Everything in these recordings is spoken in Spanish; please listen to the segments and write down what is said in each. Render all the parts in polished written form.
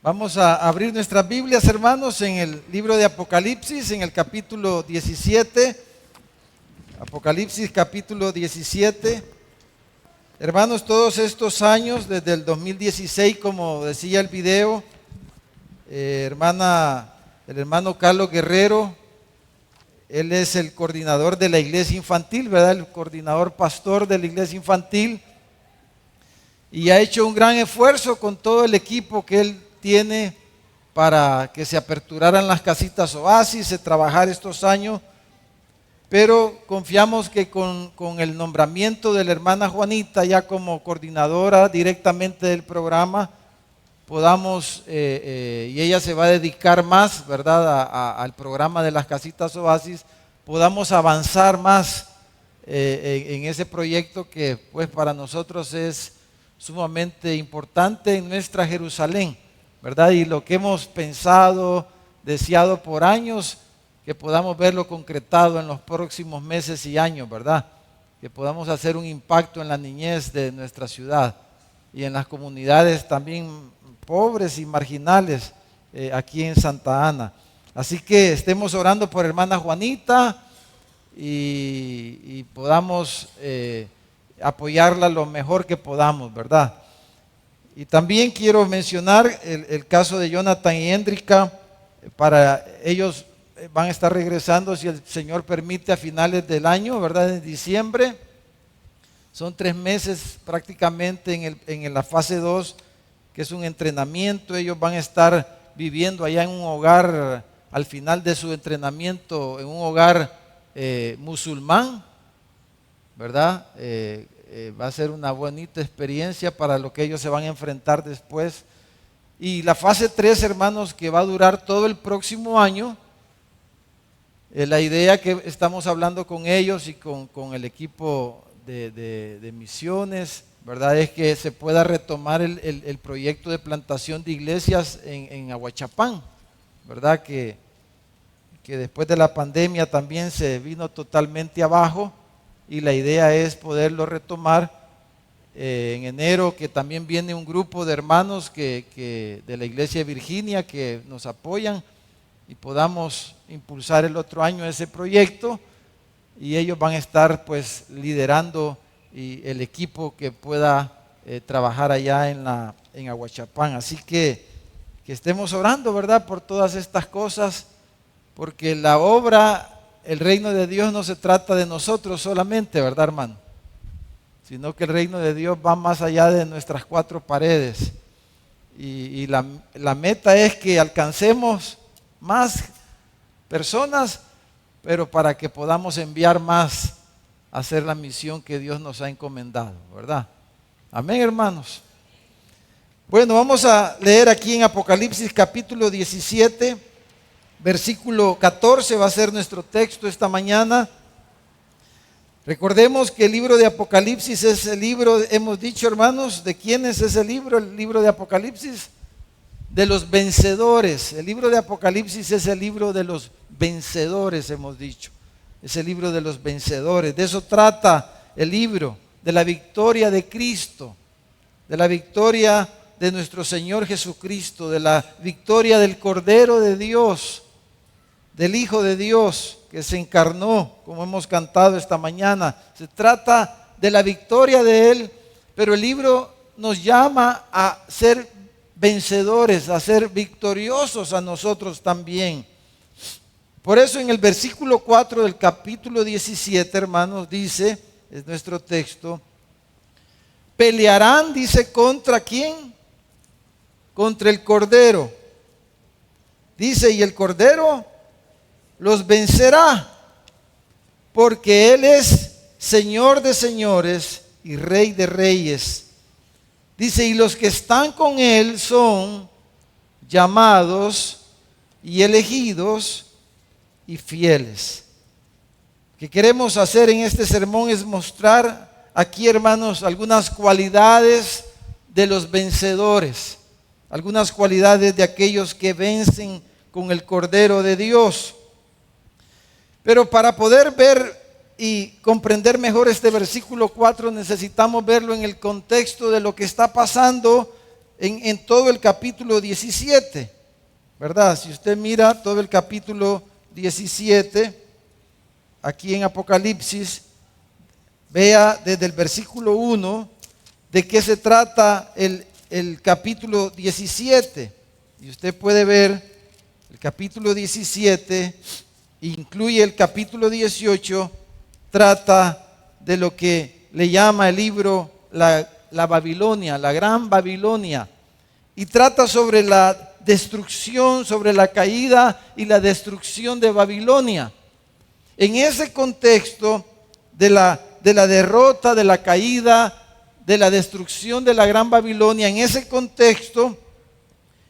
Vamos a abrir nuestras Biblias, hermanos, en el libro de Apocalipsis, en el capítulo 17. Apocalipsis capítulo 17. Hermanos, todos estos años, desde el 2016, como decía el video, el hermano Carlos Guerrero, él es el coordinador de la iglesia infantil, ¿verdad? El coordinador pastor de la iglesia infantil. Y ha hecho un gran esfuerzo con todo el equipo que él tiene para que se aperturaran las casitas Oasis, de trabajar estos años. Pero confiamos que con el nombramiento de la hermana Juanita ya como coordinadora directamente del programa, podamos, y ella se va a dedicar más, ¿verdad?, al programa de las casitas Oasis, podamos avanzar más en ese proyecto que pues para nosotros es sumamente importante en nuestra Jerusalén, ¿verdad? Y lo que hemos pensado, deseado por años, que podamos verlo concretado en los próximos meses y años, ¿verdad? Que podamos hacer un impacto en la niñez de nuestra ciudad y en las comunidades también pobres y marginales aquí en Santa Ana. Así que estemos orando por hermana Juanita y podamos apoyarla lo mejor que podamos, ¿verdad? Y también quiero mencionar el caso de Jonathan y Hendrika. Para ellos van a estar regresando, si el Señor permite, a finales del año, ¿verdad? En diciembre. Son 3 meses prácticamente en la fase 2, que es un entrenamiento. Ellos van a estar viviendo allá en un hogar, al final de su entrenamiento, en un hogar musulmán, ¿verdad? Va a ser una bonita experiencia para lo que ellos se van a enfrentar después. Y la fase 3, hermanos, que va a durar todo el próximo año. La idea que estamos hablando con ellos y con el equipo de misiones, ¿verdad?, es que se pueda retomar el proyecto de plantación de iglesias en Ahuachapán, ¿verdad? Que después de la pandemia también se vino totalmente abajo. Y la idea es poderlo retomar en enero, que también viene un grupo de hermanos de la iglesia de Virginia que nos apoyan y podamos impulsar el otro año ese proyecto, y ellos van a estar pues liderando y el equipo que pueda trabajar allá en Ahuachapán. Así que estemos orando, ¿verdad?, por todas estas cosas, porque la obra, el reino de Dios no se trata de nosotros solamente, ¿verdad, hermano? Sino que el reino de Dios va más allá de nuestras 4 paredes. Y la meta es que alcancemos más personas, pero para que podamos enviar más a hacer la misión que Dios nos ha encomendado, ¿verdad? Amén, hermanos. Bueno, vamos a leer aquí en Apocalipsis capítulo 17. Versículo 14 va a ser nuestro texto esta mañana. Recordemos que el libro de Apocalipsis es el libro, hemos dicho, hermanos, ¿de quién es ese libro? El libro de Apocalipsis, de los vencedores. El libro de Apocalipsis es el libro de los vencedores, hemos dicho. Es el libro de los vencedores. De eso trata el libro, de la victoria de Cristo, de la victoria de nuestro Señor Jesucristo, de la victoria del Cordero de Dios, del Hijo de Dios que se encarnó, como hemos cantado esta mañana. Se trata de la victoria de Él, pero el libro nos llama a ser vencedores, a ser victoriosos a nosotros también. Por eso en el versículo 4 del capítulo 17, hermanos, dice, es nuestro texto, pelearán, dice, ¿contra quién? Contra el Cordero. Dice, y el Cordero los vencerá, porque Él es Señor de señores y Rey de reyes. Dice, y los que están con Él son llamados y elegidos y fieles. Lo que queremos hacer en este sermón es mostrar aquí, hermanos, algunas cualidades de los vencedores, algunas cualidades de aquellos que vencen con el Cordero de Dios. Pero para poder ver y comprender mejor este versículo 4, necesitamos verlo en el contexto de lo que está pasando en todo el capítulo 17, ¿verdad? Si usted mira todo el capítulo 17, aquí en Apocalipsis, vea desde el versículo 1 de qué se trata el capítulo 17. Y usted puede ver el capítulo 17, incluye el capítulo 18, trata de lo que le llama el libro la Babilonia, la Gran Babilonia. Y trata sobre la destrucción, sobre la caída y la destrucción de Babilonia. En ese contexto de la derrota, de la caída, de la destrucción de la Gran Babilonia, en ese contexto,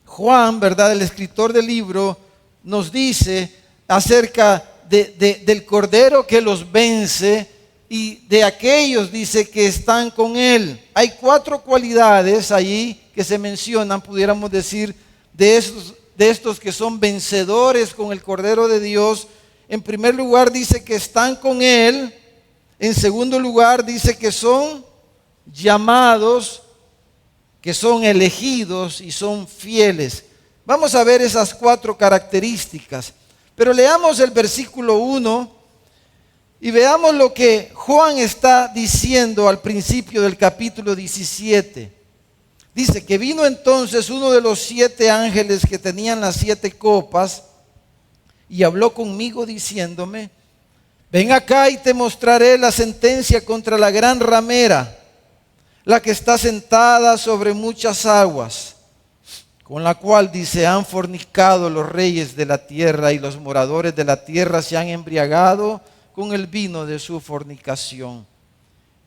Juan, ¿verdad?, el escritor del libro, nos dice acerca del Cordero que los vence y de aquellos, dice, que están con él. Hay 4 cualidades allí que se mencionan, pudiéramos decir, de estos que son vencedores con el Cordero de Dios. En primer lugar dice que están con él. En segundo lugar dice que son llamados, que son elegidos y son fieles. Vamos a ver esas 4 características. Pero leamos el versículo 1 y veamos lo que Juan está diciendo al principio del capítulo 17. Dice que vino entonces uno de los 7 ángeles que tenían las 7 copas y habló conmigo diciéndome: ven acá y te mostraré la sentencia contra la gran ramera, la que está sentada sobre muchas aguas, con la cual, dice, han fornicado los reyes de la tierra y los moradores de la tierra se han embriagado con el vino de su fornicación.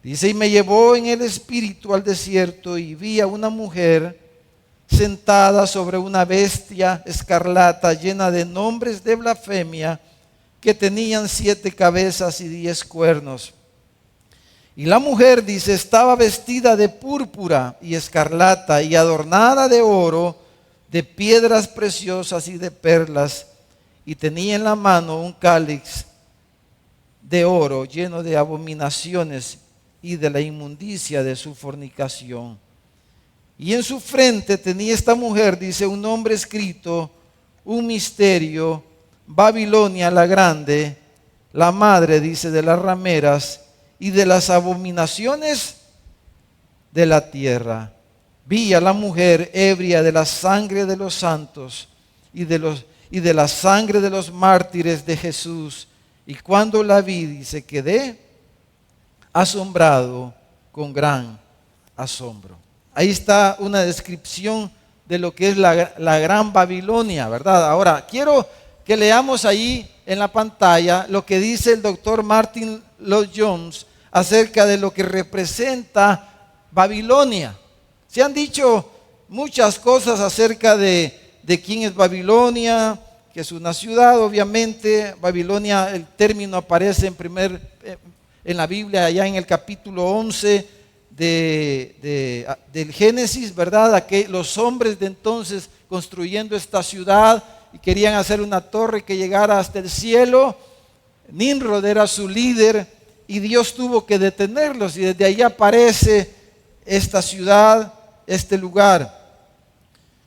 Dice, y me llevó en el espíritu al desierto y vi a una mujer sentada sobre una bestia escarlata llena de nombres de blasfemia que tenían 7 cabezas y 10 cuernos. Y la mujer, dice, estaba vestida de púrpura y escarlata y adornada de oro, de piedras preciosas y de perlas, y tenía en la mano un cáliz de oro lleno de abominaciones y de la inmundicia de su fornicación. Y en su frente tenía esta mujer, dice, un nombre escrito, un misterio: Babilonia la grande, la madre, dice, de las rameras y de las abominaciones de la tierra. Vi a la mujer ebria de la sangre de los santos y de la sangre de los mártires de Jesús. Y cuando la vi, dice, quedé asombrado con gran asombro. Ahí está una descripción de lo que es la Gran Babilonia, ¿verdad? Ahora, quiero que leamos ahí en la pantalla lo que dice el doctor Martin Lloyd-Jones acerca de lo que representa Babilonia. Se han dicho muchas cosas acerca de quién es Babilonia, que es una ciudad, obviamente. Babilonia, el término aparece en la Biblia, allá en el capítulo 11 del Génesis, ¿verdad? Los hombres de entonces construyendo esta ciudad y querían hacer una torre que llegara hasta el cielo. Nimrod era su líder y Dios tuvo que detenerlos, y desde ahí aparece esta ciudad, este lugar.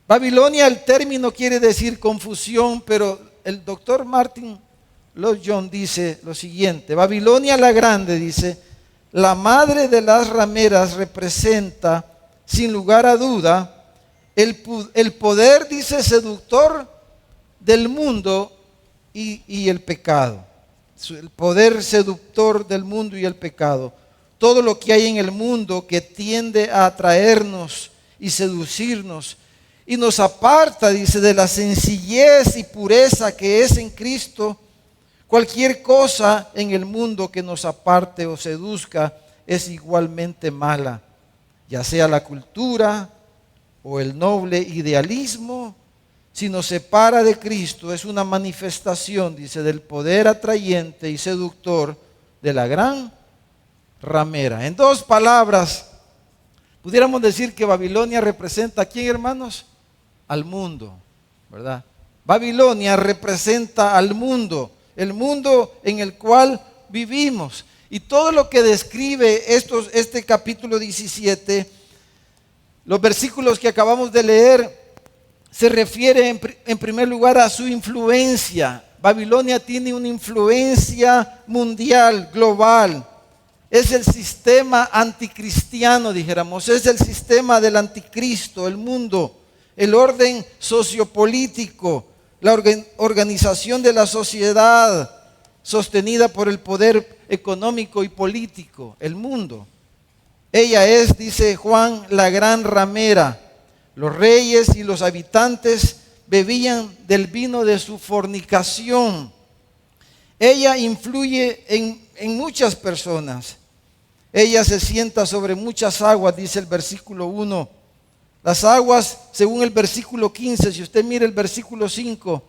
Babilonia, el término quiere decir confusión, pero el doctor Martin Lloyd-Jones dice lo siguiente: Babilonia la grande, dice, la madre de las rameras, representa sin lugar a duda el poder, dice, seductor del mundo y el pecado. El poder seductor del mundo y el pecado. Todo lo que hay en el mundo que tiende a atraernos y seducirnos y nos aparta, dice, de la sencillez y pureza que es en Cristo. Cualquier cosa en el mundo que nos aparte o seduzca es igualmente mala, ya sea la cultura o el noble idealismo. Si nos separa de Cristo, es una manifestación, dice, del poder atrayente y seductor de la gran ramera. En 2 palabras, pudiéramos decir que Babilonia representa ¿a quién, hermanos? Al mundo, ¿verdad? Babilonia representa al mundo, el mundo en el cual vivimos. Y todo lo que describe este capítulo 17 Los versículos que acabamos de leer se refieren en primer lugar a su influencia. Babilonia tiene una influencia mundial, global. Es el sistema anticristiano, dijéramos. Es el sistema del anticristo, el mundo, el orden sociopolítico, la organización de la sociedad sostenida por el poder económico y político, el mundo. Ella es, dice Juan, la gran ramera. Los reyes y los habitantes bebían del vino de su fornicación. Ella influye en muchas personas. Ella se sienta sobre muchas aguas, dice el versículo 1. Las aguas, según el versículo 15, si usted mira el versículo 5,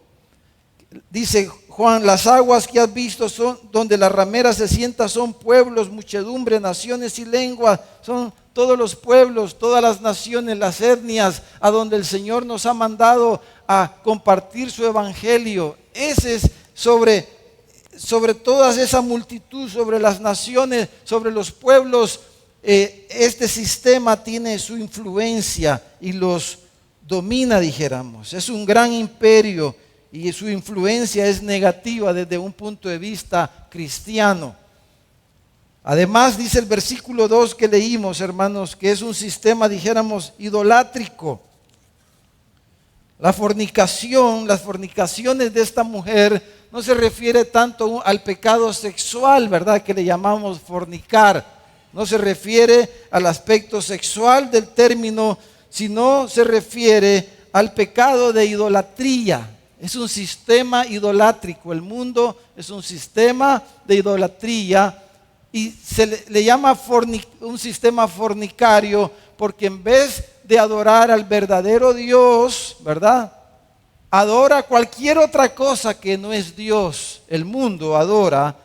dice Juan, las aguas que has visto son donde la ramera se sienta, son pueblos, muchedumbre, naciones y lenguas. Son todos los pueblos, todas las naciones, las etnias, a donde el Señor nos ha mandado a compartir su evangelio. Ese es sobre toda esa multitud, sobre las naciones, sobre los pueblos. Este sistema tiene su influencia y los domina, dijéramos. Es un gran imperio y su influencia es negativa desde un punto de vista cristiano. Además, dice el versículo 2 que leímos, hermanos, que es un sistema, dijéramos, idolátrico. La fornicación, las fornicaciones de esta mujer no se refiere tanto al pecado sexual, ¿verdad? Que le llamamos fornicar. No se refiere al aspecto sexual del término, sino se refiere al pecado de idolatría. Es un sistema idolátrico. El mundo es un sistema de idolatría y se le llama un sistema fornicario porque en vez de adorar al verdadero Dios, ¿verdad? Adora cualquier otra cosa que no es Dios. El mundo adora.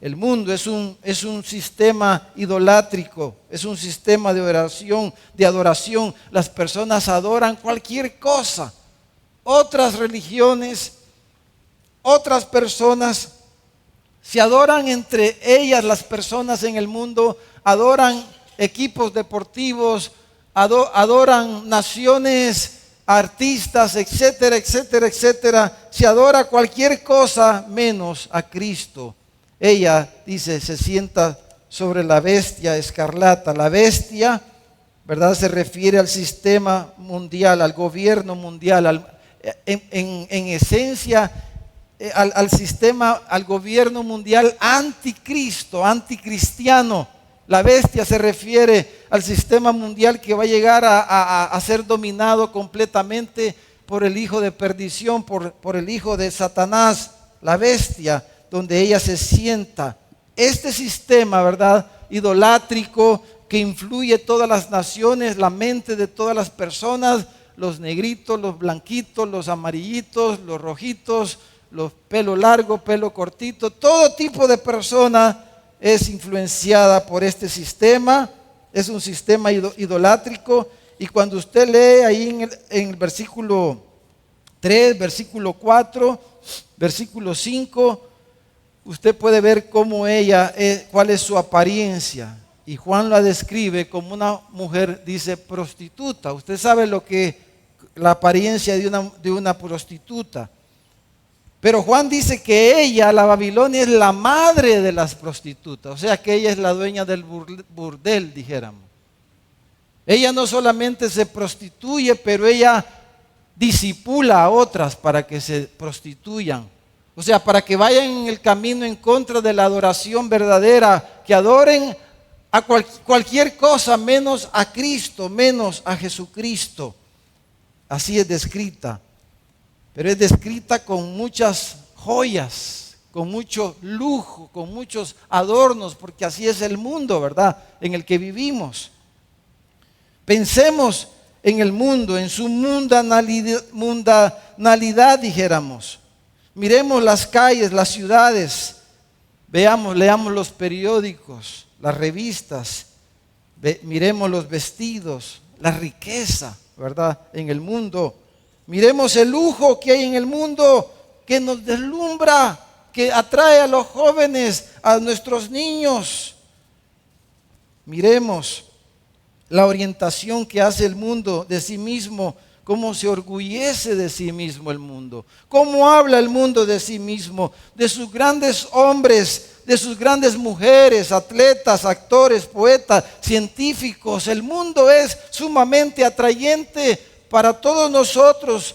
El mundo es un sistema idolátrico, es un sistema de adoración. Las personas adoran cualquier cosa. Otras religiones, otras personas se adoran entre ellas. Las personas en el mundo adoran equipos deportivos, adoran naciones, artistas, etcétera, etcétera, etcétera. Se adora cualquier cosa menos a Cristo. Ella, dice, se sienta sobre la bestia escarlata. La bestia, ¿verdad? Se refiere al sistema mundial, al gobierno mundial, en esencia al sistema, al gobierno mundial anticristo, anticristiano. La bestia se refiere al sistema mundial que va a llegar a ser dominado completamente por el hijo de perdición, por el hijo de Satanás, la bestia, donde ella se sienta. Este sistema, ¿verdad?, idolátrico que influye todas las naciones, la mente de todas las personas, los negritos, los blanquitos, los amarillitos, los rojitos, los pelo largo, pelo cortito, todo tipo de persona es influenciada por este sistema. Es un sistema idolátrico. Y cuando usted lee ahí en el versículo 3, versículo 4, versículo 5, usted puede ver cómo cuál es su apariencia. Y Juan la describe como una mujer, dice, prostituta. Usted sabe la apariencia de una prostituta. Pero Juan dice que ella, la Babilonia, es la madre de las prostitutas. O sea que ella es la dueña del burdel, dijéramos. Ella no solamente se prostituye, pero ella disipula a otras para que se prostituyan. O sea, para que vayan en el camino en contra de la adoración verdadera, que adoren a cualquier cosa menos a Cristo, menos a Jesucristo. Así es descrita. Pero es descrita con muchas joyas, con mucho lujo, con muchos adornos, porque así es el mundo, ¿verdad?, en el que vivimos. Pensemos en el mundo, en su mundanalidad, dijéramos. Miremos las calles, las ciudades, leamos los periódicos, las revistas, miremos los vestidos, la riqueza, ¿verdad?, en el mundo. Miremos el lujo que hay en el mundo, que nos deslumbra, que atrae a los jóvenes, a nuestros niños. Miremos la orientación que hace el mundo de sí mismo, cómo se orgullece de sí mismo el mundo, cómo habla el mundo de sí mismo, de sus grandes hombres, de sus grandes mujeres, atletas, actores, poetas, científicos. El mundo es sumamente atrayente para todos nosotros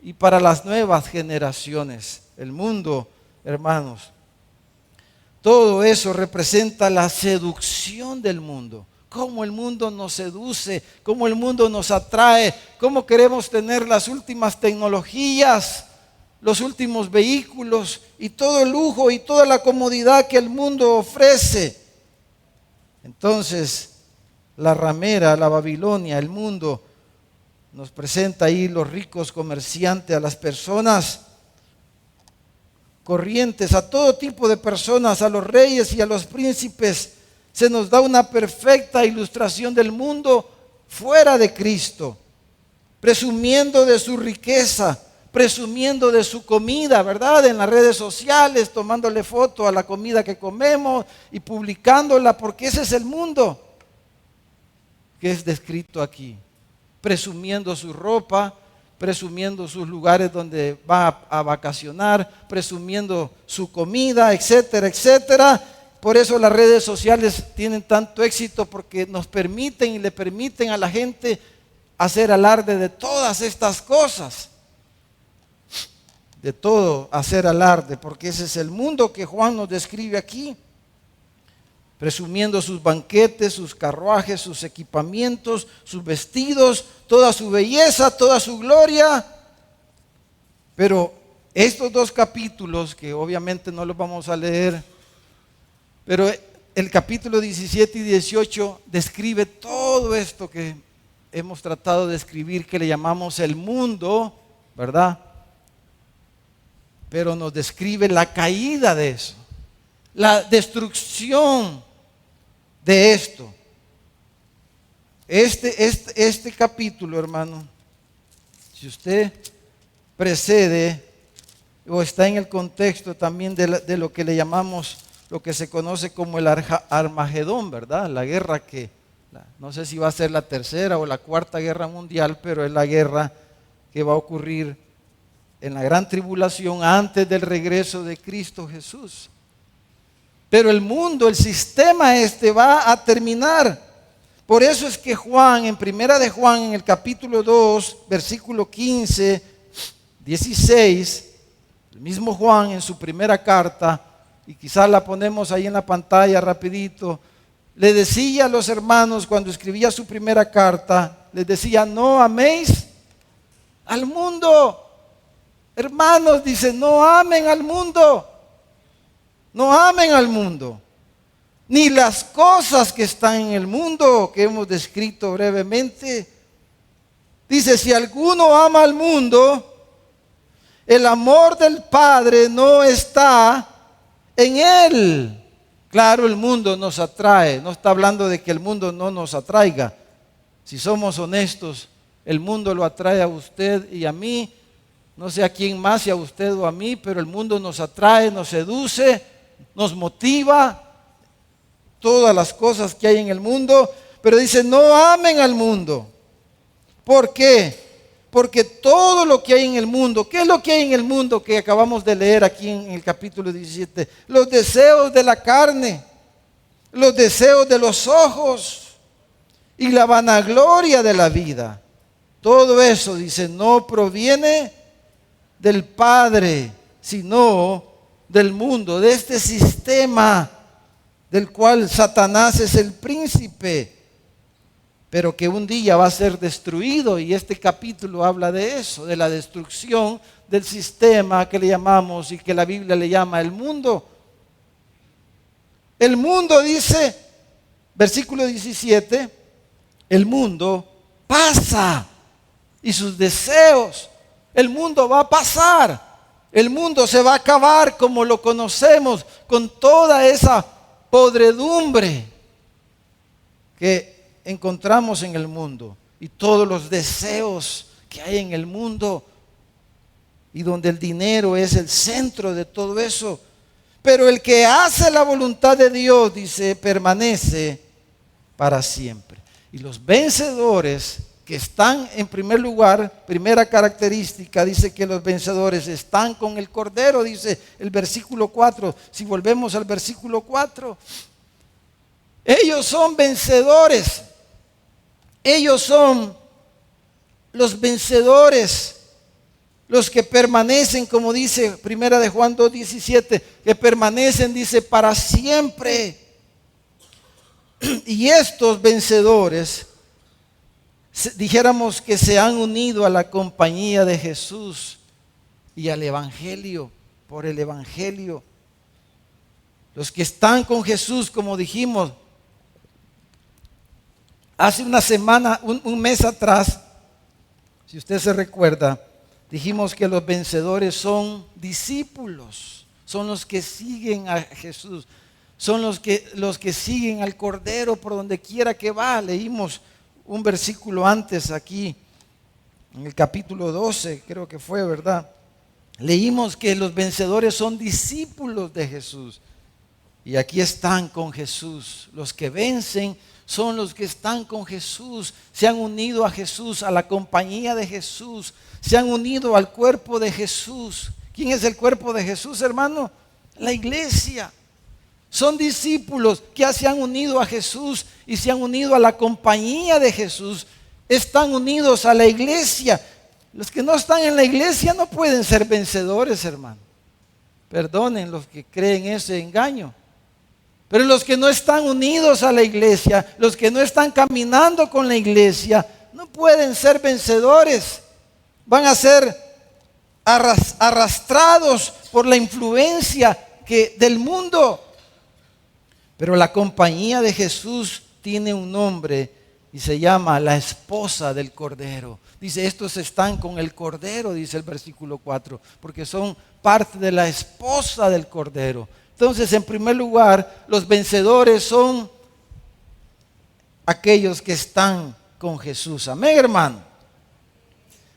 y para las nuevas generaciones. El mundo, hermanos, todo eso representa la seducción del mundo. Cómo el mundo nos seduce, cómo el mundo nos atrae, cómo queremos tener las últimas tecnologías, los últimos vehículos y todo el lujo y toda la comodidad que el mundo ofrece. Entonces, la ramera, la Babilonia, el mundo, nos presenta ahí los ricos comerciantes, a las personas corrientes, a todo tipo de personas, a los reyes y a los príncipes. Se nos da una perfecta ilustración del mundo fuera de Cristo, presumiendo de su riqueza, presumiendo de su comida, ¿verdad? En las redes sociales, tomándole foto a la comida que comemos y publicándola, porque ese es el mundo que es descrito aquí. Presumiendo su ropa, presumiendo sus lugares donde va a vacacionar, presumiendo su comida, etcétera, etcétera. Por eso las redes sociales tienen tanto éxito, porque nos permiten y le permiten a la gente hacer alarde de todas estas cosas. De todo hacer alarde, porque ese es el mundo que Juan nos describe aquí. Presumiendo sus banquetes, sus carruajes, sus equipamientos, sus vestidos, toda su belleza, toda su gloria. Pero estos dos capítulos, que obviamente no los vamos a leer, pero el capítulo 17 y 18 describe todo esto que hemos tratado de describir, que le llamamos el mundo, ¿verdad? Pero nos describe la caída de eso, la destrucción de esto. Este capítulo, hermano, si usted precede o está en el contexto también de lo que le llamamos, lo que se conoce como el Armagedón, ¿verdad? La guerra que, no sé si va a ser la tercera o la cuarta guerra mundial, pero es la guerra que va a ocurrir en la gran tribulación antes del regreso de Cristo Jesús. Pero el mundo, el sistema va a terminar. Por eso es que Juan, en primera de Juan, en el capítulo 2, versículo 15, 16, el mismo Juan en su primera carta, y quizás la ponemos ahí en la pantalla rapidito, le decía a los hermanos cuando escribía su primera carta, les decía: no améis al mundo. Hermanos, dice, no amen al mundo. No amen al mundo, ni las cosas que están en el mundo, que hemos descrito brevemente. Dice: si alguno ama al mundo, el amor del Padre no está en él. Claro, el mundo nos atrae. No está hablando de que el mundo no nos atraiga. Si somos honestos, el mundo lo atrae a usted y a mí. No sé a quién más, si a usted o a mí, pero el mundo nos atrae, nos seduce, nos motiva, todas las cosas que hay en el mundo. Pero dice: no amen al mundo. ¿Por qué? Porque todo lo que hay en el mundo, ¿qué es lo que hay en el mundo que acabamos de leer aquí en el capítulo 17? Los deseos de la carne, los deseos de los ojos y la vanagloria de la vida. Todo eso, dice, no proviene del Padre, sino del mundo, de este sistema del cual Satanás es el príncipe, pero que un día va a ser destruido. Y este capítulo habla de eso, de la destrucción del sistema que le llamamos y que la Biblia le llama el mundo. El mundo, dice, versículo 17, el mundo pasa y sus deseos, el mundo va a pasar. El mundo se va a acabar como lo conocemos, con toda esa podredumbre que encontramos en el mundo y todos los deseos que hay en el mundo, y donde el dinero es el centro de todo eso. Pero el que hace la voluntad de Dios, dice, permanece para siempre. Y los vencedores que están en primer lugar, primera característica, dice que los vencedores están con el Cordero, dice el versículo 4. Si volvemos al versículo 4, ellos son vencedores. Ellos son los vencedores, los que permanecen, como dice primera de Juan 2:17, que permanecen, dice, para siempre. Y estos vencedores, dijéramos que se han unido a la compañía de Jesús y al Evangelio, por el Evangelio. Los que están con Jesús, como dijimos, hace una semana, un mes atrás, si usted se recuerda, dijimos que los vencedores son discípulos, son los que siguen a Jesús, son los que siguen al Cordero por donde quiera que va. Leímos un versículo antes aquí, en el capítulo 12, creo que fue, ¿verdad? Leímos que los vencedores son discípulos de Jesús. Y aquí están con Jesús. Los que vencen son los que están con Jesús. Se han unido a Jesús, a la compañía de Jesús. Se han unido al cuerpo de Jesús. ¿Quién es el cuerpo de Jesús, hermano? La iglesia. Son discípulos que se han unido a Jesús y se han unido a la compañía de Jesús. Están unidos a la iglesia. Los que no están en la iglesia no pueden ser vencedores, hermano. Perdonen los que creen ese engaño. Pero los que no están unidos a la iglesia, los que no están caminando con la iglesia, no pueden ser vencedores. Van a ser arrastrados por la influencia del mundo. Pero la compañía de Jesús tiene un nombre y se llama la esposa del Cordero. Dice, estos están con el Cordero, dice el versículo 4, porque son parte de la esposa del Cordero. Entonces, en primer lugar, los vencedores son aquellos que están con Jesús. Amén, hermano.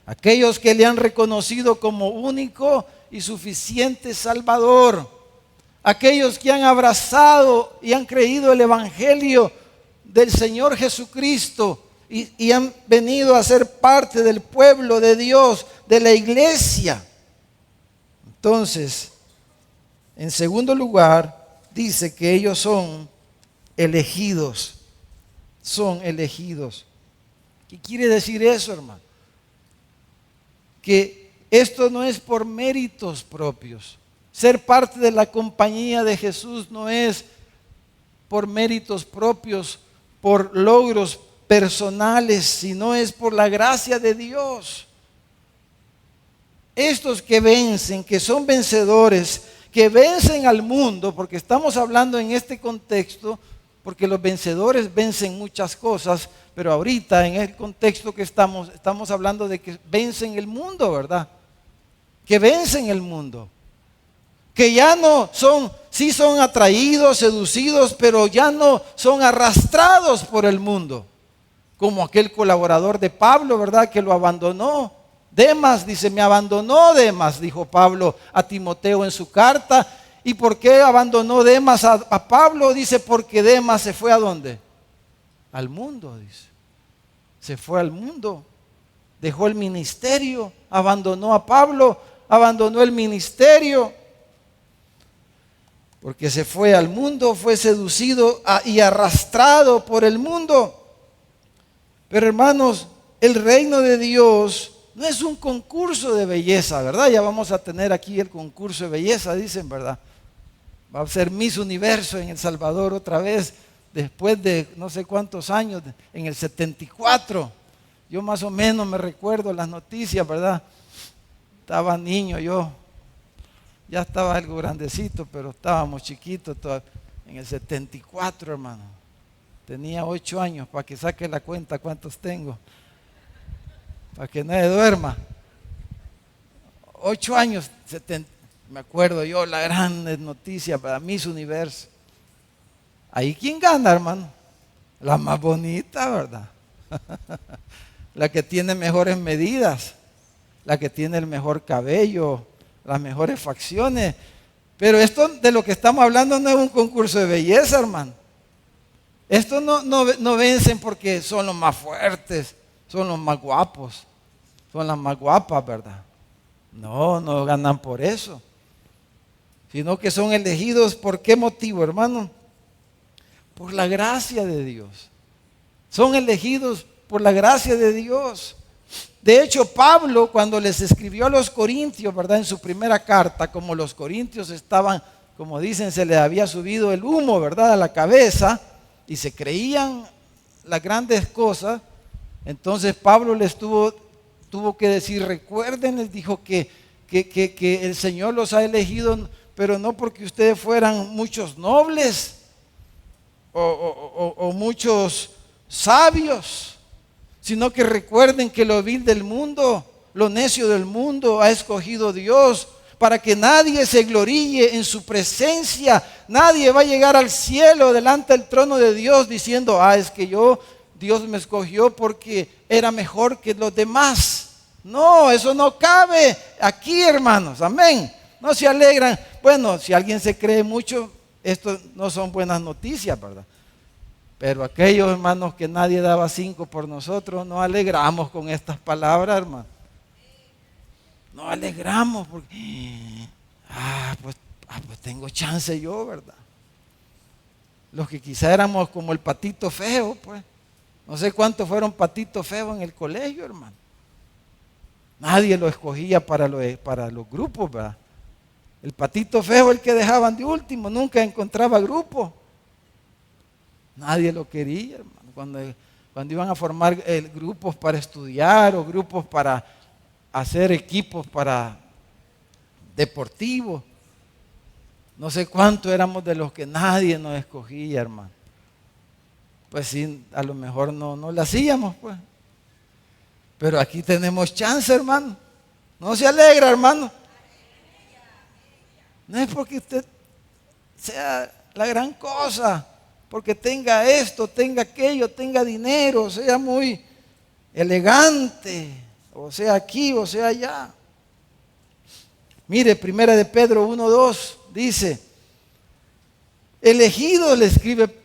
Aquellos que le han reconocido como único y suficiente Salvador. Aquellos que han abrazado y han creído el Evangelio del Señor Jesucristo y han venido a ser parte del pueblo de Dios, de la iglesia. Entonces, en segundo lugar, dice que ellos son elegidos. Son elegidos. ¿Qué quiere decir eso, hermano? Que esto no es por méritos propios. Ser parte de la compañía de Jesús no es por méritos propios, por logros personales, sino es por la gracia de Dios. Estos que vencen, que son vencedores, que vencen al mundo, porque estamos hablando en este contexto, porque los vencedores vencen muchas cosas, pero ahorita en el contexto que estamos hablando de que vencen el mundo, ¿verdad? Que vencen el mundo. Que ya no son, sí son atraídos, seducidos, pero ya no son arrastrados por el mundo. Como aquel colaborador de Pablo, ¿verdad? Que lo abandonó. Demas, dice, me abandonó Demas, dijo Pablo a Timoteo en su carta. ¿Y por qué abandonó Demas a Pablo? Dice, porque Demas se fue ¿a dónde? Al mundo, dice. Se fue al mundo. Dejó el ministerio, abandonó a Pablo, abandonó el ministerio. Porque se fue al mundo, fue seducido y arrastrado por el mundo. Pero hermanos, el reino de Dios no es un concurso de belleza, ¿verdad? Ya vamos a tener aquí el concurso de belleza, dicen, ¿verdad? Va a ser Miss Universo en El Salvador otra vez, después de no sé cuántos años, en el 74. Yo más o menos me recuerdo las noticias, ¿verdad? Estaba niño yo. Ya estaba algo grandecito, pero estábamos chiquitos todavía. En el 74, hermano. Tenía 8 años, para que saque la cuenta cuántos tengo. Para que no se duerma. 8 años, me acuerdo yo, la gran noticia para Miss Universo. Ahí quién gana, hermano. La más bonita, ¿verdad? La que tiene mejores medidas. La que tiene el mejor cabello, las mejores facciones. Pero esto de lo que estamos hablando no es un concurso de belleza, hermano. Estos no vencen porque son los más fuertes, son los más guapos, son las más guapas, ¿verdad? No ganan por eso, sino que son elegidos. ¿Por qué motivo, hermano? Por la gracia de Dios. Son elegidos por la gracia de Dios. De hecho, Pablo, cuando les escribió a los corintios, ¿verdad? En su primera carta, como los corintios estaban, como dicen, se les había subido el humo, ¿verdad?, a la cabeza y se creían las grandes cosas. Entonces Pablo les tuvo que decir, recuerden, les dijo que el Señor los ha elegido, pero no porque ustedes fueran muchos nobles o muchos sabios, sino que recuerden que lo vil del mundo, lo necio del mundo ha escogido Dios para que nadie se gloríe en su presencia. Nadie va a llegar al cielo delante del trono de Dios diciendo, es que Dios me escogió porque era mejor que los demás. No, eso no cabe aquí, hermanos, amén. No se alegran. Bueno, si alguien se cree mucho, esto no son buenas noticias, ¿verdad? Pero aquellos hermanos que nadie daba 5 por nosotros, nos alegramos con estas palabras, hermano. Nos alegramos porque, pues tengo chance yo, ¿verdad? Los que quizá éramos como el patito feo, pues. No sé cuántos fueron patitos feos en el colegio, hermano. Nadie lo escogía para los grupos, ¿verdad? El patito feo, el que dejaban de último, nunca encontraba grupo. Nadie lo quería, hermano. Cuando iban a formar grupos para estudiar o grupos para hacer equipos para deportivos, no sé cuánto éramos de los que nadie nos escogía, hermano. Pues sí, a lo mejor no lo hacíamos, pues. Pero aquí tenemos chance, hermano. No se alegra, hermano. No es porque usted sea la gran cosa, porque tenga esto, tenga aquello, tenga dinero, sea muy elegante, o sea aquí, o sea allá. Mire, primera de Pedro 1:2 dice, elegidos, le escribe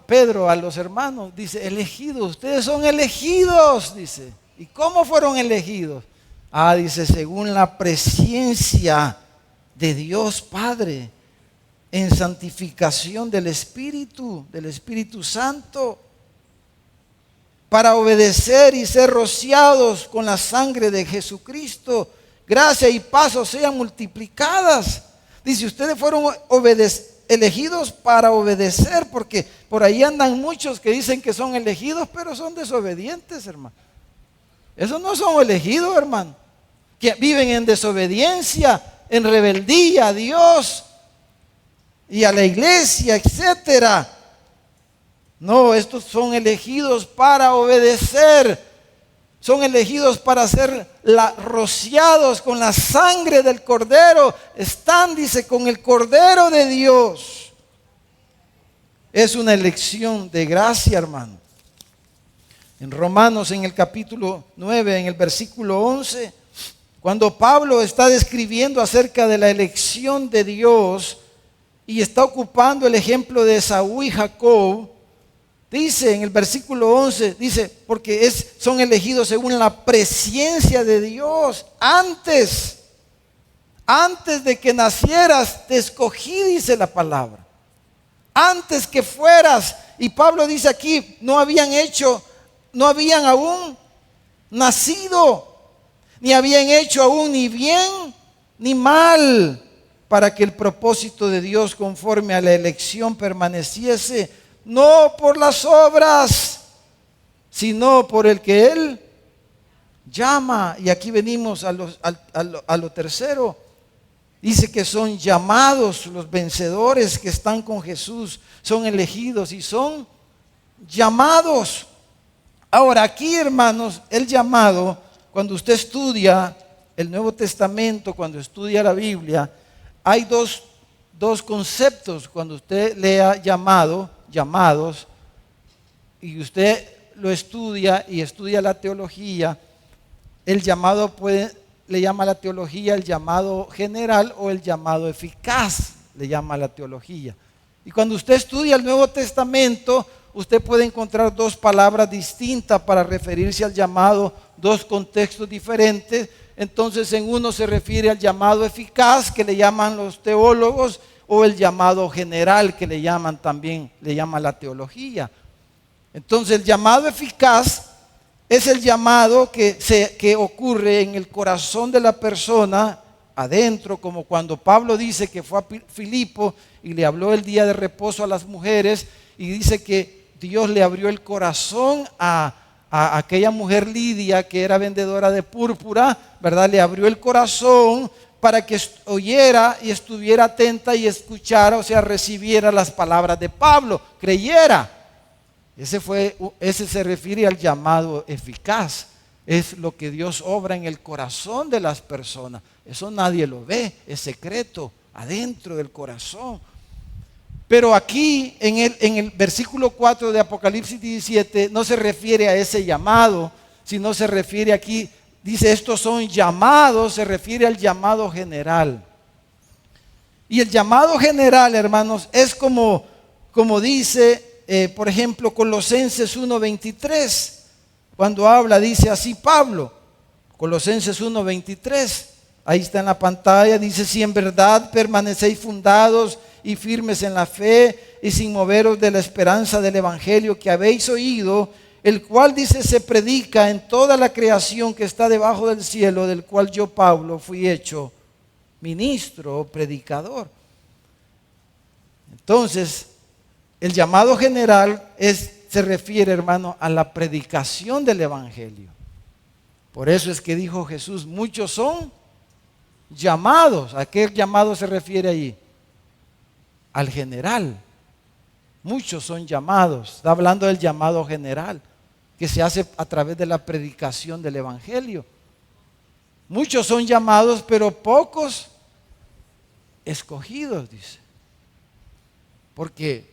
Pedro a los hermanos, dice, elegidos, ustedes son elegidos, dice. ¿Y cómo fueron elegidos? Dice, según la presciencia de Dios Padre, en santificación del Espíritu Santo, para obedecer y ser rociados con la sangre de Jesucristo. Gracia y paz os sean multiplicadas. Dice, ustedes fueron elegidos para obedecer, porque por ahí andan muchos que dicen que son elegidos, pero son desobedientes, hermano. Esos no son elegidos, hermano. Que viven en desobediencia, en rebeldía a Dios y a la iglesia, etcétera. No, estos son elegidos para obedecer. Son elegidos para ser rociados con la sangre del Cordero. Están, dice, con el Cordero de Dios. Es una elección de gracia, hermano. En Romanos, en el capítulo 9, en el versículo 11, cuando Pablo está describiendo acerca de la elección de Dios y está ocupando el ejemplo de Esaú y Jacob, dice en el versículo 11, dice, porque son elegidos según la presciencia de Dios. Antes de que nacieras, te escogí, dice la palabra. Antes que fueras, y Pablo dice aquí, no habían aún nacido, ni habían hecho aún ni bien ni mal, para que el propósito de Dios conforme a la elección permaneciese, no por las obras, sino por el que Él llama. Y aquí venimos a lo tercero. Dice que son llamados, los vencedores que están con Jesús, son elegidos y son llamados. Ahora aquí, hermanos, el llamado, cuando usted estudia el Nuevo Testamento, cuando estudia la Biblia, hay dos conceptos. Cuando usted lea llamados, y usted lo estudia y estudia la teología, el llamado le llama a la teología el llamado general o el llamado eficaz, le llama a la teología. Y cuando usted estudia el Nuevo Testamento, usted puede encontrar dos palabras distintas para referirse al llamado, dos contextos diferentes. Entonces en uno se refiere al llamado eficaz, que le llaman los teólogos, o el llamado general, que le llaman también, le llama la teología. Entonces el llamado eficaz es el llamado que ocurre en el corazón de la persona, adentro, como cuando Pablo dice que fue a Filipo y le habló el día de reposo a las mujeres, y dice que Dios le abrió el corazón a aquella mujer Lidia, que era vendedora de púrpura, ¿verdad? Le abrió el corazón para que oyera y estuviera atenta y escuchara, o sea, recibiera las palabras de Pablo, creyera. Ese se refiere al llamado eficaz. Es lo que Dios obra en el corazón de las personas. Eso nadie lo ve, es secreto, adentro del corazón. Pero aquí en el versículo 4 de Apocalipsis 17 no se refiere a ese llamado, sino se refiere aquí, dice estos son llamados, se refiere al llamado general. Y el llamado general, hermanos, es como dice, por ejemplo, Colosenses 1:23, cuando habla, dice así Pablo, Colosenses 1:23, ahí está en la pantalla, dice: si en verdad permanecéis fundados y firmes en la fe y sin moveros de la esperanza del evangelio que habéis oído, el cual, dice, se predica en toda la creación que está debajo del cielo, del cual yo, Pablo, fui hecho ministro o predicador. Entonces, el llamado general se refiere, hermano, a la predicación del evangelio. Por eso es que dijo Jesús, muchos son llamados. ¿A qué llamado se refiere allí? Al general. Muchos son llamados. Está hablando del llamado general, que se hace a través de la predicación del evangelio. Muchos son llamados, pero pocos escogidos, dice. Porque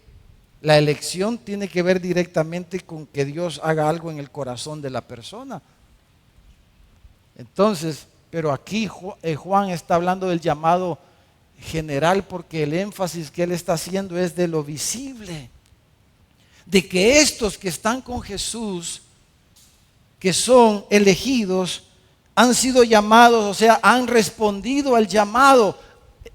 la elección tiene que ver directamente con que Dios haga algo en el corazón de la persona. Entonces, pero aquí Juan está hablando del llamado general, porque el énfasis que él está haciendo es de lo visible, de que estos que están con Jesús, que son elegidos, han sido llamados, o sea, han respondido al llamado.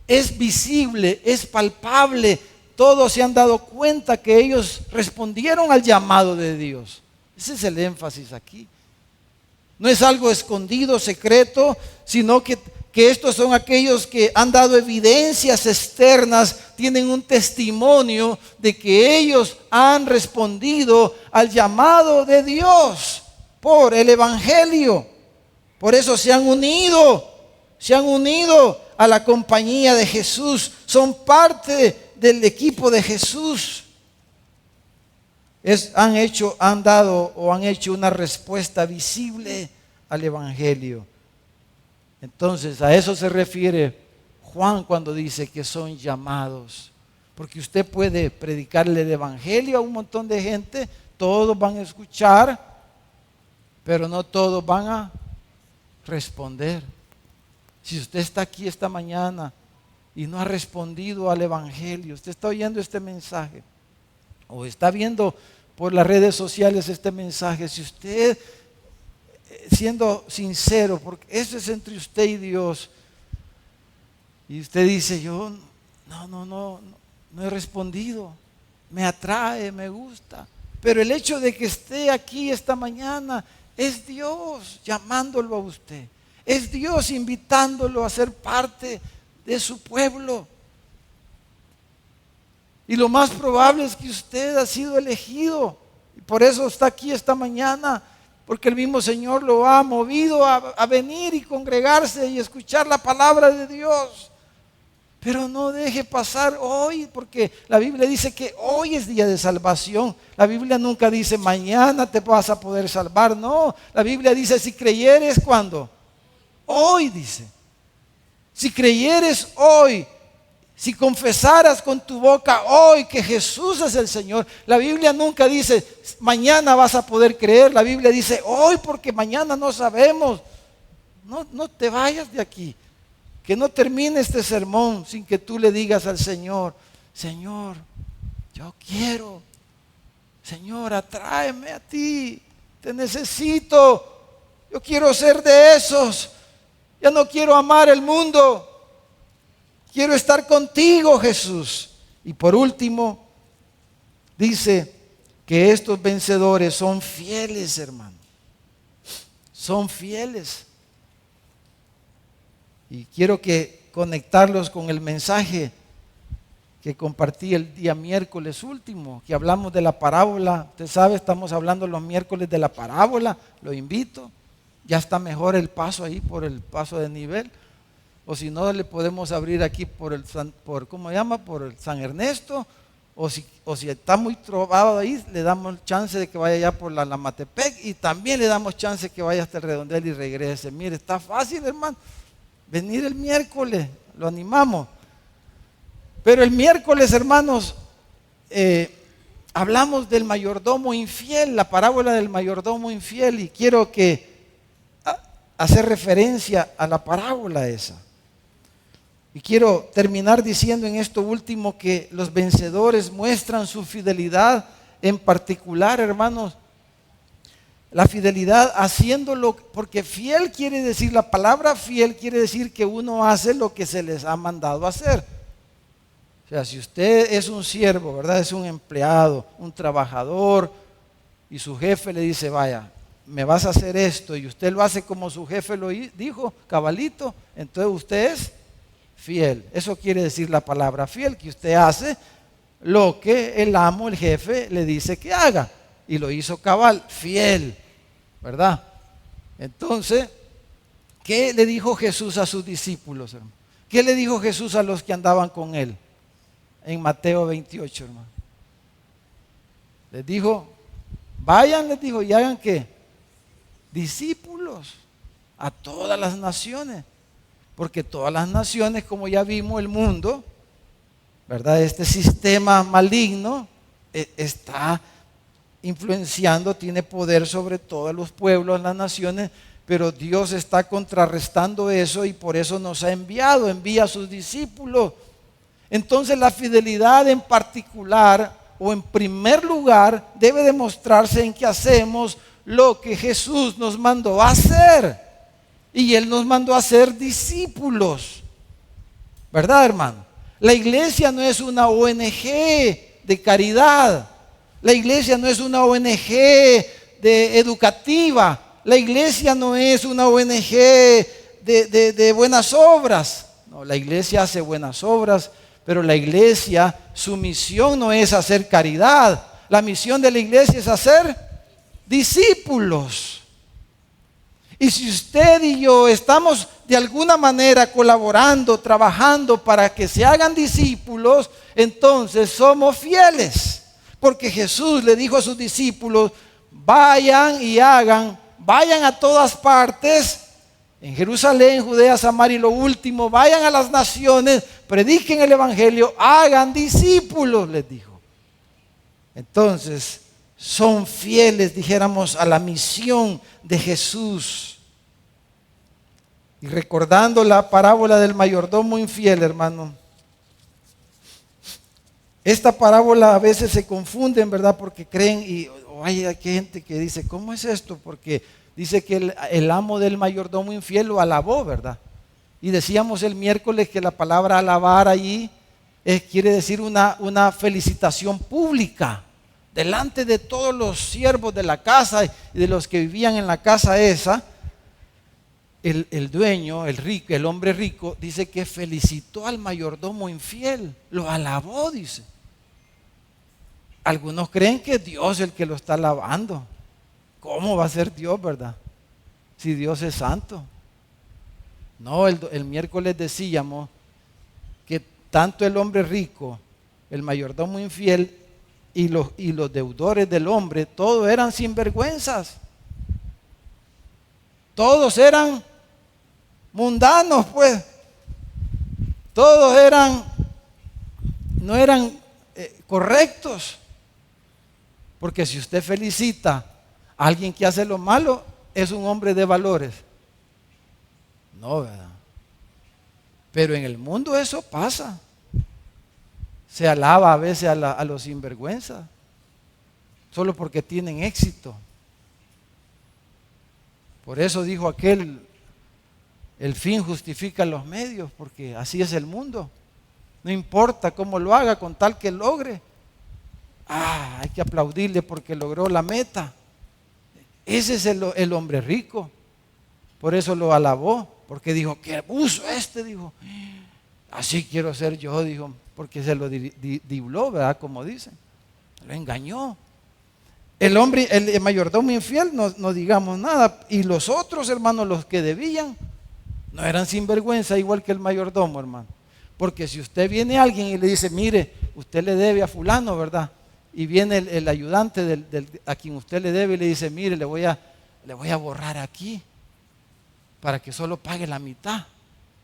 Es visible, es palpable. Todos se han dado cuenta que ellos respondieron al llamado de Dios. Ese es el énfasis aquí. No es algo escondido, secreto, sino que estos son aquellos que han dado evidencias externas, tienen un testimonio de que ellos han respondido al llamado de Dios por el evangelio. Por eso se han unido a la compañía de Jesús, son parte del equipo de Jesús. Han hecho una respuesta visible al evangelio. Entonces a eso se refiere Juan cuando dice que son llamados, porque usted puede predicarle el evangelio a un montón de gente, todos van a escuchar, pero no todos van a responder. Si usted está aquí esta mañana y no ha respondido al evangelio, usted está oyendo este mensaje o está viendo por las redes sociales este mensaje, si usted, siendo sincero, porque eso es entre usted y Dios, y usted dice, yo no he respondido, me atrae, me gusta, pero el hecho de que esté aquí esta mañana es Dios llamándolo a usted, es Dios invitándolo a ser parte de su pueblo. Y lo más probable es que usted ha sido elegido. Y por eso está aquí esta mañana. Porque el mismo Señor lo ha movido a venir y congregarse y escuchar la palabra de Dios. Pero no deje pasar hoy, porque la Biblia dice que hoy es día de salvación. La Biblia nunca dice mañana te vas a poder salvar. No, la Biblia dice si creyeres, ¿cuándo? Hoy, dice. Si creyeres hoy, si confesaras con tu boca hoy que Jesús es el Señor. La Biblia nunca dice mañana vas a poder creer. La Biblia dice hoy, porque mañana no sabemos. No te vayas de aquí. Que no termine este sermón sin que tú le digas al Señor, Señor, Yo quiero, Señor, atráeme a ti, te necesito, yo quiero ser de esos, ya no quiero amar el mundo, quiero estar contigo, Jesús. Y por último, dice que estos vencedores son fieles, hermano, son fieles. Y quiero conectarlos con el mensaje que compartí el día miércoles último, que hablamos de la parábola. Usted sabe, estamos hablando los miércoles de la parábola, lo invito. Ya está mejor el paso ahí por el paso de nivel. O si no, le podemos abrir aquí por el San Ernesto. O si está muy trovado ahí, le damos chance de que vaya ya por la Lamatepec. Y también le damos chance de que vaya hasta el Redondel y regrese. Mire, está fácil, hermano. Venir el miércoles, lo animamos. Pero el miércoles, hermanos, hablamos del mayordomo infiel, la parábola del mayordomo infiel, y quiero hacer referencia a la parábola esa. Y quiero terminar diciendo en esto último que los vencedores muestran su fidelidad, en particular, hermanos, la fidelidad haciéndolo, porque fiel quiere decir, la palabra fiel quiere decir que uno hace lo que se les ha mandado hacer. O sea, si usted es un siervo, ¿verdad? Es un empleado, un trabajador, y su jefe le dice, vaya, me vas a hacer esto, y usted lo hace como su jefe lo dijo, cabalito, entonces usted es fiel. Eso quiere decir la palabra fiel, que usted hace lo que el amo, el jefe, le dice que haga, y lo hizo cabal, fiel, ¿verdad? Entonces, ¿qué le dijo Jesús a sus discípulos, hermano? ¿Qué le dijo Jesús a los que andaban con él? En Mateo 28, hermano. Les dijo, vayan, les dijo, y hagan ¿qué? Discípulos a todas las naciones. Porque todas las naciones, como ya vimos, el mundo, ¿verdad? Este sistema maligno está influenciando, tiene poder sobre todos los pueblos, las naciones, pero Dios está contrarrestando eso y por eso nos ha envía a sus discípulos. Entonces la fidelidad en particular o en primer lugar debe demostrarse en que hacemos lo que Jesús nos mandó a hacer. Y Él nos mandó a ser discípulos. ¿Verdad, hermano? La iglesia no es una ONG de caridad. La iglesia no es una ONG educativa. La iglesia no es una ONG de buenas obras. No, la iglesia hace buenas obras, pero la iglesia, su misión no es hacer caridad. La misión de la iglesia es hacer discípulos. Y si usted y yo estamos de alguna manera colaborando, trabajando para que se hagan discípulos, entonces somos fieles. Porque Jesús le dijo a sus discípulos, vayan y hagan, vayan a todas partes, en Jerusalén, Judea, Samaria y lo último, vayan a las naciones, prediquen el evangelio, hagan discípulos, les dijo. Entonces, son fieles, dijéramos, a la misión de Jesús. Y recordando la parábola del mayordomo infiel, hermano, esta parábola a veces se confunden, ¿verdad? Porque creen y hay gente que dice, ¿cómo es esto? Porque dice que el amo del mayordomo infiel lo alabó, ¿verdad? Y decíamos el miércoles que la palabra alabar allí quiere decir una felicitación pública delante de todos los siervos de la casa y de los que vivían en la casa esa. El dueño, el rico, el hombre rico, dice que felicitó al mayordomo infiel, lo alabó, dice. Algunos creen que Dios es el que lo está alabando. ¿Cómo va a ser Dios, verdad? Si Dios es santo. No, el miércoles decíamos que tanto el hombre rico, el mayordomo infiel y los deudores del hombre, todos eran sinvergüenzas. Todos eran mundanos, pues. Todos no eran correctos. Porque si usted felicita a alguien que hace lo malo, es un hombre de valores. No, ¿verdad? Pero en el mundo eso pasa. Se alaba a veces a los sinvergüenzas, solo porque tienen éxito. Por eso dijo aquel, el fin justifica los medios, porque así es el mundo. No importa cómo lo haga, con tal que logre. Hay que aplaudirle porque logró la meta. Ese es el hombre rico. Por eso lo alabó, porque dijo, qué abuso dijo. Así quiero ser yo, dijo, porque se lo dibló, ¿verdad? Como dicen. Lo engañó. El hombre, el mayordomo infiel, no digamos nada. Y los otros, hermanos, los que debían, no eran sinvergüenza igual que el mayordomo, hermano. Porque si usted viene a alguien y le dice, mire, usted le debe a fulano, ¿verdad? Y viene el ayudante a quien usted le debe y le dice, mire, le voy a borrar aquí para que solo pague la mitad.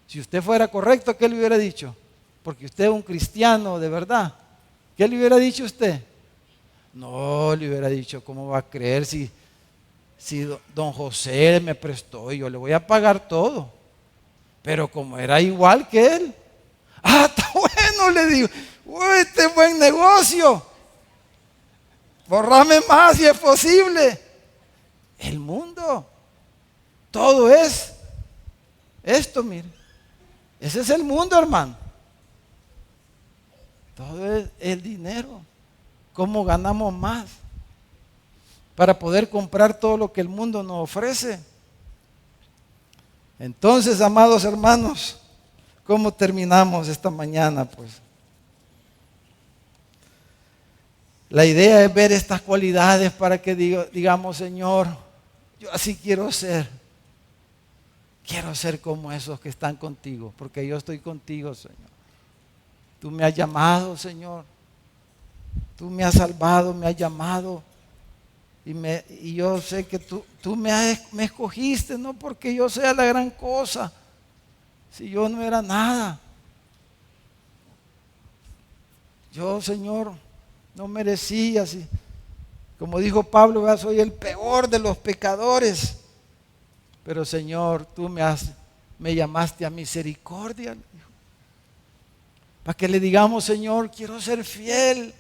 Si usted fuera correcto, ¿qué le hubiera dicho? Porque usted es un cristiano de verdad. ¿Qué le hubiera dicho usted? No, le hubiera dicho, ¿cómo va a creer si don José me prestó y yo le voy a pagar todo? Pero como era igual que él, está bueno, le digo, este es buen negocio. Borrame más si es posible. El mundo, todo es esto, mire. Ese es el mundo, hermano. Todo es el dinero. ¿Cómo ganamos más? Para poder comprar todo lo que el mundo nos ofrece. Entonces, amados hermanos, ¿cómo terminamos esta mañana? Pues la idea es ver estas cualidades para que digamos, Señor, yo así quiero ser. Quiero ser como esos que están contigo, porque yo estoy contigo, Señor. Tú me has llamado, Señor. Tú me has salvado, me has llamado. Y yo sé que tú me escogiste, no porque yo sea la gran cosa, si yo no era nada. Yo, Señor, no merecía, como dijo Pablo, soy el peor de los pecadores. Pero, Señor, tú me llamaste a misericordia. Para que le digamos, Señor, quiero ser fiel.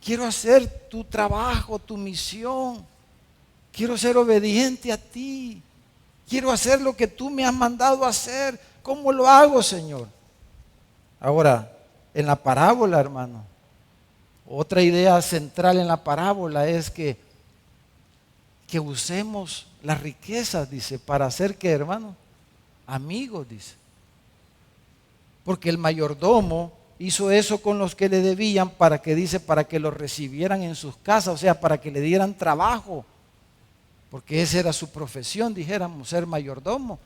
Quiero hacer tu trabajo, tu misión. Quiero ser obediente a ti. Quiero hacer lo que tú me has mandado a hacer. ¿Cómo lo hago, Señor? Ahora, en la parábola, hermano, otra idea central en la parábola es que usemos las riquezas, dice, para hacer que, hermano, amigos, dice. Porque el mayordomo hizo eso con los que le debían para que los recibieran en sus casas, o sea, para que le dieran trabajo, porque esa era su profesión, dijéramos, ser mayordomo.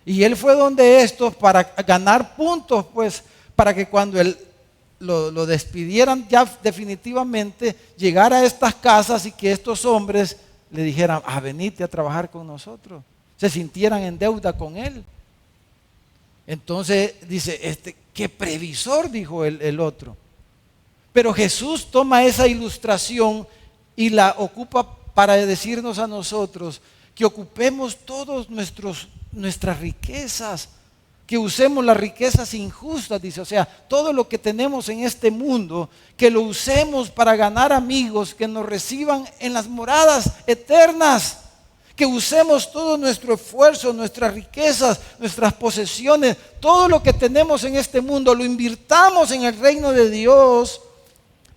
Y él fue donde estos para ganar puntos, pues, para que cuando él lo despidieran ya definitivamente, llegara a estas casas y que estos hombres le dijeran, venite a trabajar con nosotros, se sintieran en deuda con él. Entonces dice, qué previsor, dijo el otro. Pero Jesús toma esa ilustración y la ocupa para decirnos a nosotros que ocupemos todos nuestras riquezas, que usemos las riquezas injustas, dice, o sea, todo lo que tenemos en este mundo, que lo usemos para ganar amigos que nos reciban en las moradas eternas. Que usemos todo nuestro esfuerzo, nuestras riquezas, nuestras posesiones, todo lo que tenemos en este mundo, lo invirtamos en el reino de Dios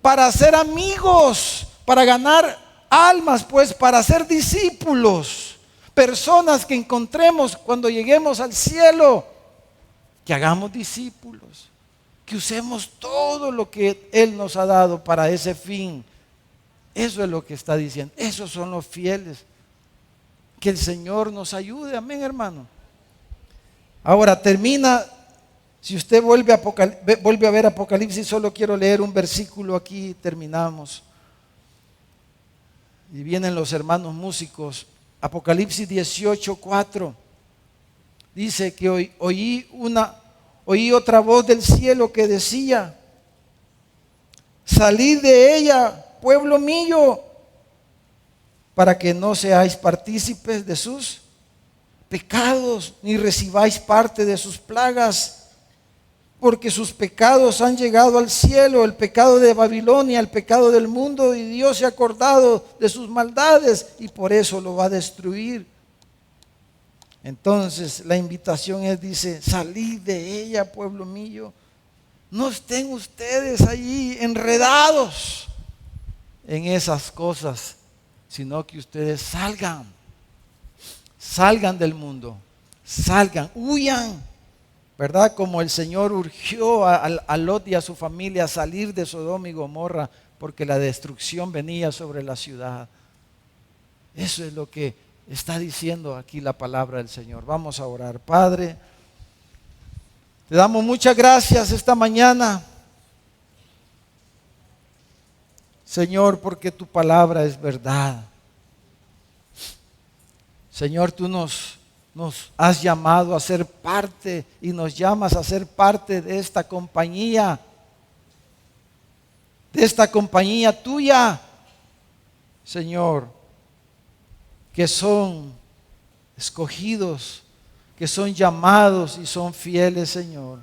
para hacer amigos, para ganar almas, pues para ser discípulos, personas que encontremos cuando lleguemos al cielo, que hagamos discípulos, que usemos todo lo que Él nos ha dado para ese fin. Eso es lo que está diciendo, esos son los fieles. Que el Señor nos ayude, amén, hermano. Ahora termina, si usted vuelve a ver Apocalipsis, solo quiero leer un versículo aquí y terminamos. Y vienen los hermanos músicos. Apocalipsis 18:4 dice que oí otra voz del cielo que decía, salid de ella, pueblo mío, para que no seáis partícipes de sus pecados, ni recibáis parte de sus plagas. porque sus pecados han llegado al cielo, el pecado de Babilonia, el pecado del mundo, y Dios se ha acordado de sus maldades y por eso lo va a destruir. Entonces la invitación es, dice, salid de ella, pueblo mío. No estén ustedes allí enredados en esas cosas, sino que ustedes salgan del mundo, salgan, huyan, ¿verdad? Como el Señor urgió a Lot y a su familia a salir de Sodoma y Gomorra, porque la destrucción venía sobre la ciudad. Eso es lo que está diciendo aquí la palabra del Señor. Vamos a orar. Padre, te damos muchas gracias esta mañana, Señor, porque tu palabra es verdad. Señor, tú nos has llamado a ser parte y nos llamas a ser parte de esta compañía tuya, Señor, que son escogidos, que son llamados y son fieles, Señor.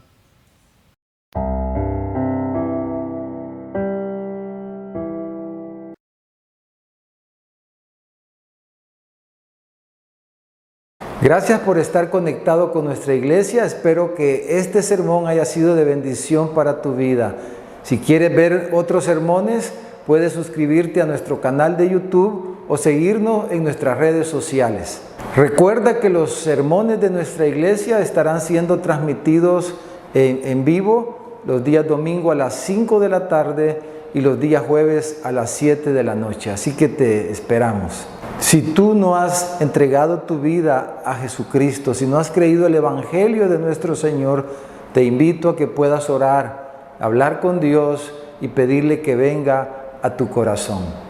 Gracias por estar conectado con nuestra iglesia. Espero que este sermón haya sido de bendición para tu vida. Si quieres ver otros sermones, puedes suscribirte a nuestro canal de YouTube o seguirnos en nuestras redes sociales. Recuerda que los sermones de nuestra iglesia estarán siendo transmitidos en vivo los días domingo a las 5 de la tarde y los días jueves a las 7 de la noche. Así que te esperamos. Si tú no has entregado tu vida a Jesucristo, si no has creído el Evangelio de nuestro Señor, te invito a que puedas orar, hablar con Dios y pedirle que venga a tu corazón.